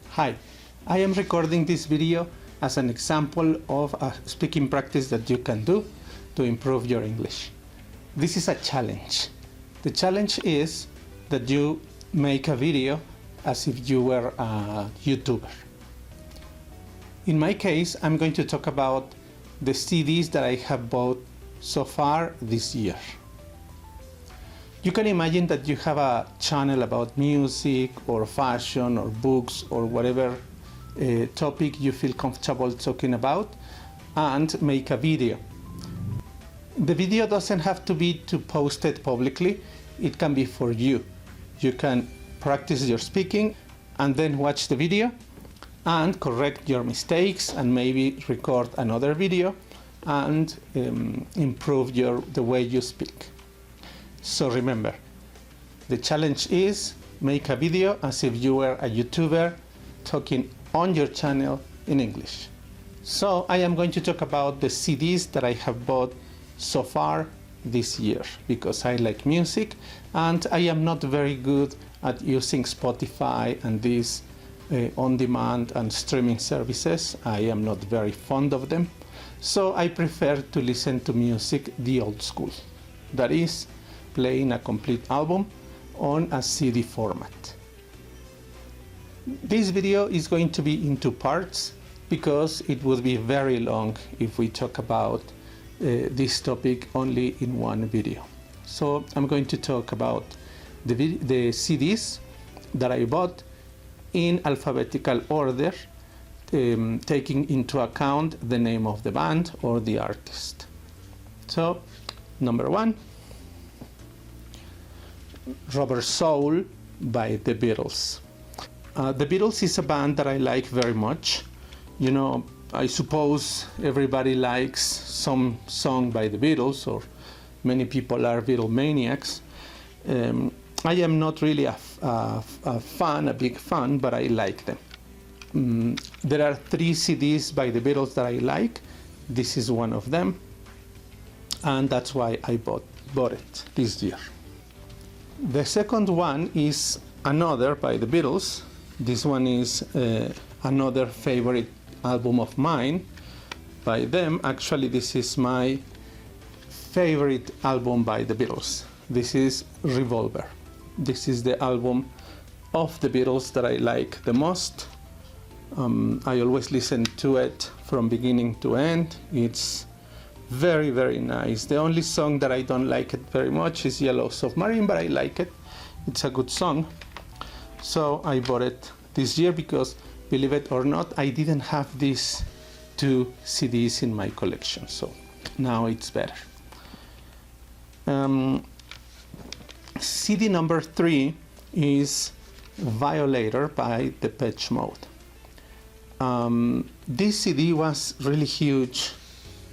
Hi, I am recording this video as an example of a speaking practice that you can do to improve your English. This is a challenge. The challenge is that you make a video as if you were a YouTuber. In my case, I'm going to talk about the CDs that I have bought so far this year. You can imagine that you have a channel about music or fashion or books or whatever topic you feel comfortable talking about, and make a video. The video doesn't have to be posted publicly. It can be for you. You can practice your speaking and then watch the video and correct your mistakes and maybe record another video and improve the way you speak. So remember, the challenge is make a video as if you were a YouTuber talking on your channel in English. So I am going to talk about the CDs that I have bought so far this year because I like music and I am not very good at using Spotify and these on-demand and streaming services. I am not very fond of them. So I prefer to listen to music the old school. That is, playing a complete album on a CD format. This video is going to be in two parts because it would be very long if we talk about this topic only in one video. So I'm going to talk about the CDs that I bought in alphabetical order, taking into account the name of the band or the artist. So, number one, Rubber Soul by the Beatles. The Beatles is a band that I like very much. You know, I suppose everybody likes some song by the Beatles, or many people are Beatlemaniacs. I am not really a big fan, but I like them. There are 3 CDs by the Beatles that I like. This is one of them, and that's why I bought it this year. The second one is another by the Beatles. This one is another favorite album of mine by them. Actually, this is my favorite album by the Beatles. This is Revolver. This is the album of the Beatles that I like the most. I always listen to it from beginning to end. It's very, very nice. The only song that I don't like it very much is Yellow Submarine, but I like it. It's a good song. So I bought it this year because, believe it or not, I didn't have these 2 CDs in my collection. So now it's better. CD number 3 is Violator by Depeche Mode. This CD was really huge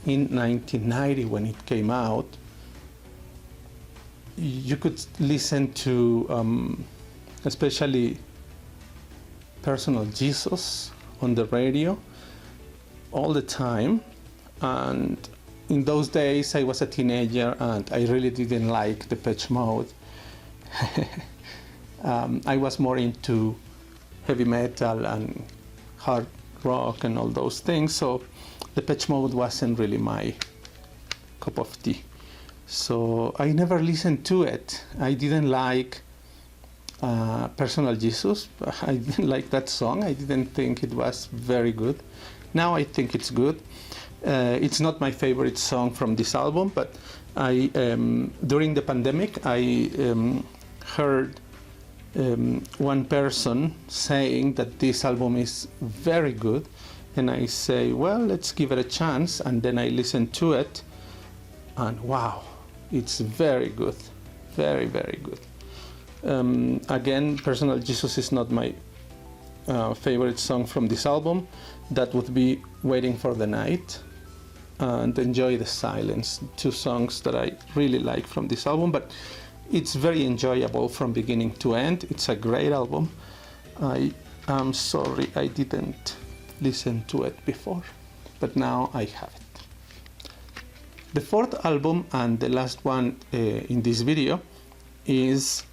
in 1990 when it came out. You could listen to especially Personal Jesus on the radio all the time, and in those days I was a teenager and I really didn't like Depeche Mode. I was more into heavy metal and hard rock and all those things, so Depeche Mode wasn't really my cup of tea. So I never listened to it. I didn't like Personal Jesus. I didn't like that song. I didn't think it was very good. Now I think it's good. It's not my favorite song from this album, but during the pandemic I heard one person saying that this album is very good, and I say, well, let's give it a chance, and then I listened to it, and wow, it's very good, very, very good. Again, Personal Jesus is not my favorite song from this album. That would be Waiting for the Night and Enjoy the Silence, 2 songs that I really like from this album, but it's very enjoyable from beginning to end. It's a great album. I am sorry I didn't listen to it before, but now I have it. The fourth album and the last one in this video is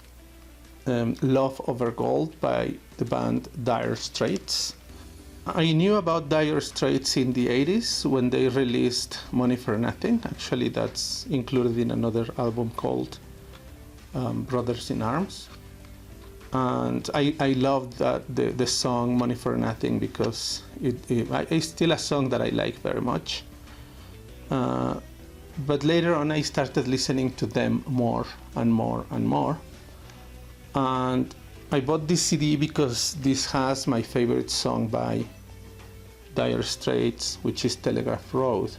Love Over Gold by the band Dire Straits. I knew about Dire Straits in the 80s when they released Money for Nothing. Actually, that's included in another album called Brothers in Arms. And I loved the song Money for Nothing because it's still a song that I like very much. But later on I started listening to them more and more and more. And I bought this CD because this has my favorite song by Dire Straits, which is Telegraph Road.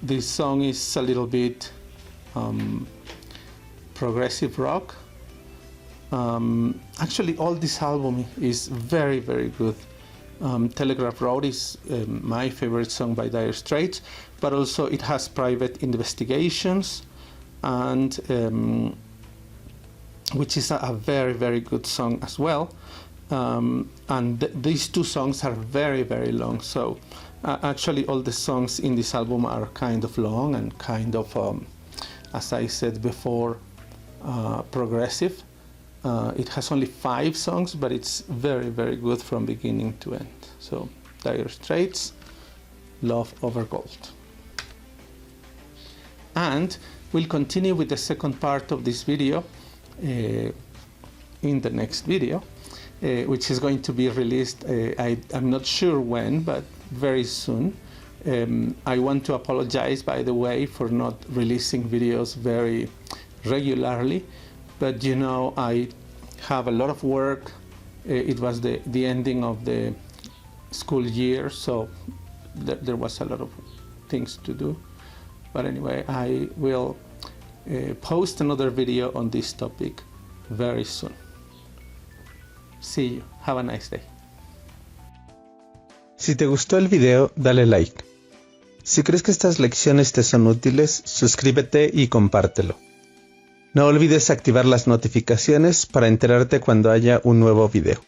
This song is a little bit progressive rock. Actually, all this album is very, very good. Telegraph Road is my favorite song by Dire Straits, but also it has Private Investigations, and which is a very, very good song as well. And these two songs are very, very long. So actually all the songs in this album are kind of long and kind of, as I said before, progressive. It has only 5 songs, but it's very, very good from beginning to end. So Dire Straits, Love Over Gold. And we'll continue with the second part of this video in the next video, which is going to be released, I'm not sure when, but very soon. I want to apologize, by the way, for not releasing videos very regularly, but you know, I have a lot of work. It was the ending of the school year, so there was a lot of things to do. But anyway, I will post another video on this topic very soon. See you. Have a nice day. Si te gustó el video, dale like. Si crees que estas lecciones te son útiles, suscríbete y compártelo. No olvides activar las notificaciones para enterarte cuando haya un nuevo video.